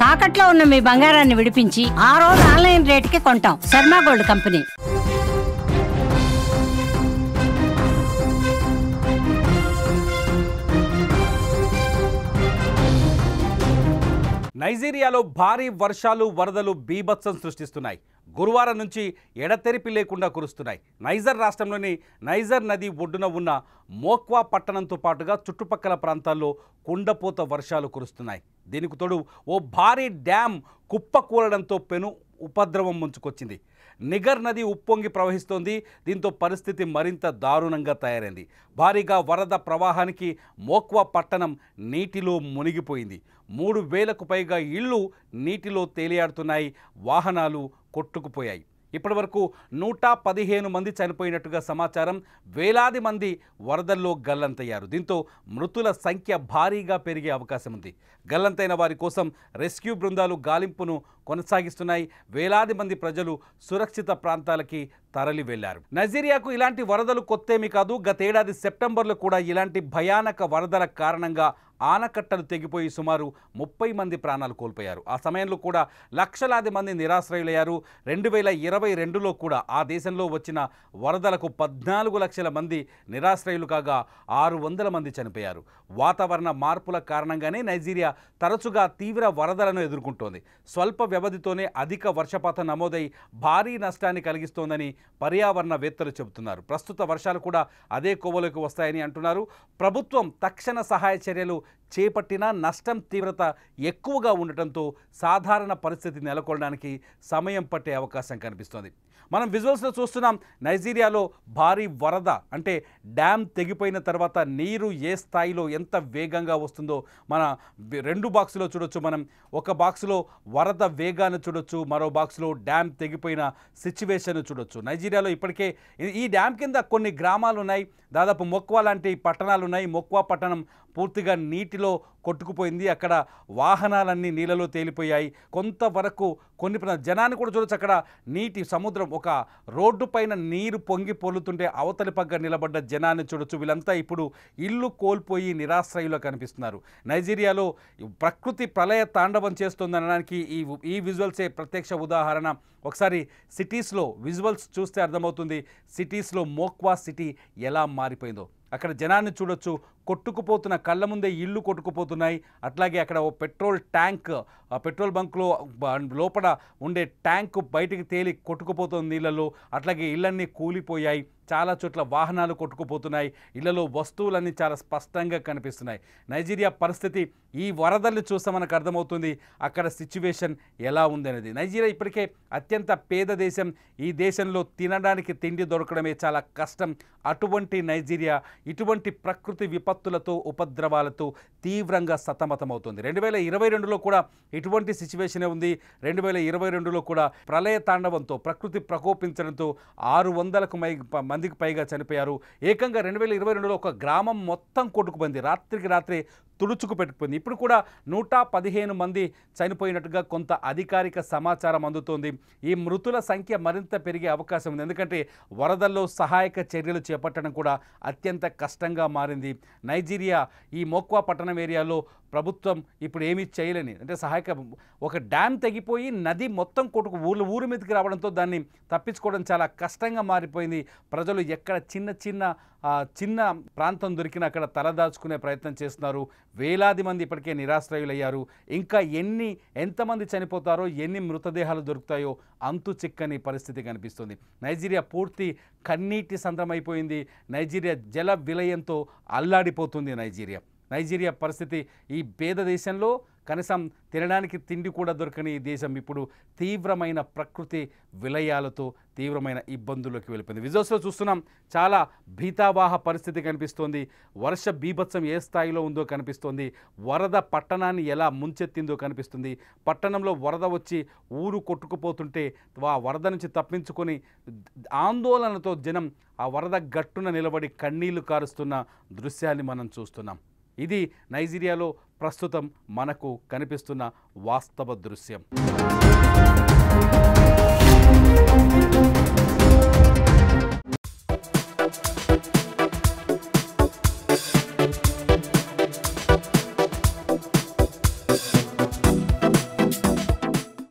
తాకట్లో ఉన్న మీ బంగారాన్ని విడిపించి ఆ రోజు ఆన్లైన్ రేటుకి కొంటాం. Sharma gold company. నైజీరియాలో భారీ వర్షాలు వరదలు బీభత్సం సృష్టిస్తున్నాయి. గురువారం నుంచి ఎడతెరిపి లేకుండా కురుస్తున్నాయి. నైజర్ రాష్ట్రంలోని నైజర్ నది ఒడ్డున ఉన్న మోక్వా పట్టణంతో పాటుగా చుట్టుపక్కల ప్రాంతాల్లో కుండపోత వర్షాలు కురుస్తున్నాయి. దీనికి తోడు ఓ భారీ డ్యామ్ కుప్పకూలడంతో పెను ఉపద్రవం ముంచుకొచ్చింది. నిగర్ నది ఉప్పొంగి ప్రవహిస్తోంది. దీంతో పరిస్థితి మరింత దారుణంగా తయారైంది. భారీగా వరద ప్రవాహానికి మోక్వా పట్టణం నీటిలో మునిగిపోయింది. 3000కు పైగా ఇళ్ళు నీటిలో తేలియాడుతున్నాయి. వాహనాలు కొట్టుకుపోయాయి. ఇప్పటివరకు 115 మంది చనిపోయినట్టుగా సమాచారం. వేలాది మంది వరదల్లో గల్లంతయ్యారు. దీంతో మృతుల సంఖ్య భారీగా పెరిగే అవకాశం ఉంది. గల్లంతైన వారి కోసం రెస్క్యూ బృందాలు గాలింపును కొనసాగిస్తున్నాయి. వేలాది మంది ప్రజలు సురక్షిత ప్రాంతాలకి తరలి వెళ్లారు. నైజీరియాకు ఇలాంటి వరదలు కొత్తేమీ కాదు. గతేడాది సెప్టెంబర్లో కూడా ఇలాంటి భయానక వరదల కారణంగా ఆనకట్టలు తెగిపోయి సుమారు 30 మంది ప్రాణాలు కోల్పోయారు. ఆ సమయంలో కూడా లక్షలాది మంది నిరాశ్రయులయ్యారు. 2022లో కూడా ఆ దేశంలో వచ్చిన వరదలకు 14 లక్షల మంది నిరాశ్రయులు కాగా 600 మంది చనిపోయారు. వాతావరణ మార్పుల కారణంగానే నైజీరియా తరచుగా తీవ్ర వరదలను ఎదుర్కొంటోంది. స్వల్ప వ్యవధితోనే అధిక వర్షపాతం నమోదై భారీ నష్టాన్ని కలిగిస్తోందని పర్యావరణవేత్తలు చెబుతున్నారు. ప్రస్తుత వర్షాలు కూడా అదే కోవలోకి వస్తాయని అంటున్నారు. ప్రభుత్వం తక్షణ సహాయ చర్యలు చేపట్టినా నష్టం తీవ్రత ఎక్కువగా ఉండటంతో సాధారణ పరిస్థితి నెలకొనడానికి సమయం పట్టే అవకాశం కనిపిస్తోంది. మనం విజువల్స్లో చూస్తున్నాం. నైజీరియాలో భారీ వరద అంటే డ్యామ్ తెగిపోయిన తర్వాత నీరు ఏ స్థాయిలో ఎంత వేగంగా వస్తుందో మన 2 బాక్సులో చూడొచ్చు. మనం ఒక బాక్సులో వరద వేగాన్ని చూడొచ్చు, మరో బాక్సులో డ్యామ్ తెగిపోయిన సిచ్యువేషన్ చూడొచ్చు. నైజీరియాలో ఇప్పటికే ఈ డ్యామ్ కింద కొన్ని గ్రామాలు ఉన్నాయి. దాదాపు మొక్వా లాంటి పట్టణాలు ఉన్నాయి. మొక్వా పట్టణం పూర్తిగా నీటిలో కొట్టుకుపోయింది. అక్కడ వాహనాలన్నీ నీళ్ళలో తేలిపోయాయి. కొంతవరకు కొన్ని జనాన్ని కూడా చూడొచ్చు. అక్కడ నీటి సముద్రం ఒక రోడ్డు పైన నీరు పొంగి పొర్లుతుంటే అవతలి పక్క నిలబడ్డ జనాన్ని చూడొచ్చు. వీళ్ళంతా ఇప్పుడు ఇల్లు కోల్పోయి నిరాశ్రయులు కనిపిస్తున్నారు. నైజీరియాలో ప్రకృతి ప్రళయ తాండవం చేస్తుందనడానికి ఈ విజువల్సే ప్రత్యక్ష ఉదాహరణ. ఒకసారి సిటీస్లో విజువల్స్ చూస్తే అర్థమవుతుంది. సిటీస్లో మోక్వా సిటీ ఎలా మారిపోయిందో. అక్కడ జనాన్ని చూడొచ్చు. కొట్టుకుపోతున్న కళ్ళ ముందే ఇళ్ళు కొట్టుకుపోతున్నాయి. అట్లాగే అక్కడ ఓ పెట్రోల్ ట్యాంక్, పెట్రోల్ బంక్లో లోపల ఉండే ట్యాంకు బయటికి తేలి కొట్టుకుపోతుంది నీళ్ళలో. అట్లాగే ఇళ్ళన్నీ కూలిపోయాయి. చాలా చోట్ల వాహనాలు కొట్టుకుపోతున్నాయి. ఇళ్లలో వస్తువులన్నీ చాలా స్పష్టంగా కనిపిస్తున్నాయి. నైజీరియా పరిస్థితి ఈ వరదలు చూస్తే మనకు అర్థమవుతుంది అక్కడ సిచ్యువేషన్ ఎలా ఉందనేది. నైజీరియా ఇప్పటికే అత్యంత పేద దేశం. ఈ దేశంలో తినడానికి తిండి దొరకడమే చాలా కష్టం. అటువంటి నైజీరియా ఇటువంటి ప్రకృతి విపత్తులతో ఉపద్రవాలతో తీవ్రంగా సతమతమవుతుంది. 2022లో కూడా ఇటువంటి సిచ్యువేషనే ఉంది. 2022లో కూడా ప్రళయ తాండవంతో ప్రకృతి ప్రకోపించడంతో 600కు మందికి పైగా చనిపోయారు. ఏకంగా 2022లో ఒక గ్రామం మొత్తం కొట్టుకుపోయింది. రాత్రికి రాత్రే తుడుచుకు పెట్టుకుంది. ఇప్పుడు కూడా 115 మంది చనిపోయినట్టుగా కొంత అధికారిక సమాచారం అందుతోంది. ఈ మృతుల సంఖ్య మరింత పెరిగే అవకాశం ఉంది. ఎందుకంటే వరదల్లో సహాయక చర్యలు చేపట్టడం కూడా అత్యంత కష్టంగా మారింది. నైజీరియా ఈ మోక్వా పట్టణం ఏరియాలో ప్రభుత్వం ఇప్పుడు ఏమీ చేయలేని అంటే సహాయక ఒక డ్యామ్ తెగిపోయి నది మొత్తం ఊరు మీదకి రావడంతో దాన్ని తప్పించుకోవడం చాలా కష్టంగా మారిపోయింది. ప్రజలు ఎక్కడ చిన్న ప్రాంతం దొరికినా అక్కడ తలదాచుకునే ప్రయత్నం చేస్తున్నారు. వేలాది మంది ఇప్పటికే నిరాశ్రయులయ్యారు. ఇంకా ఎంతమంది చనిపోతారో, ఎన్ని మృతదేహాలు దొరుకుతాయో అంతు చిక్కని పరిస్థితి కనిపిస్తుంది. నైజీరియా పూర్తి కన్నీటి సంద్రమైపోయింది. నైజీరియా జల విలయంతో అల్లాడిపోతుంది. నైజీరియా పరిస్థితి ఈ పేద దేశంలో కనీసం తినడానికి తిండి కూడా దొరకని ఈ దేశం ఇప్పుడు తీవ్రమైన ప్రకృతి విలయాలతో తీవ్రమైన ఇబ్బందుల్లోకి వెళ్ళిపోయింది. విజువల్స్లో చూస్తున్నాం. చాలా భీతావాహ పరిస్థితి కనిపిస్తోంది. వర్ష బీభత్సం ఏ స్థాయిలో ఉందో కనిపిస్తోంది. వరద పట్టణాన్ని ఎలా ముంచెత్తిందో కనిపిస్తుంది. పట్టణంలో వరద వచ్చి ఊరు కొట్టుకుపోతుంటే ఆ వరద నుంచి తప్పించుకొని ఆందోళనతో జనం ఆ వరద గట్టున నిలబడి కన్నీళ్లు కారుస్తున్న దృశ్యాన్ని మనం చూస్తున్నాం. ఇది నైజీరియాలో ప్రస్తుతం మనకు కనిపిస్తున్న వాస్తవ దృశ్యం.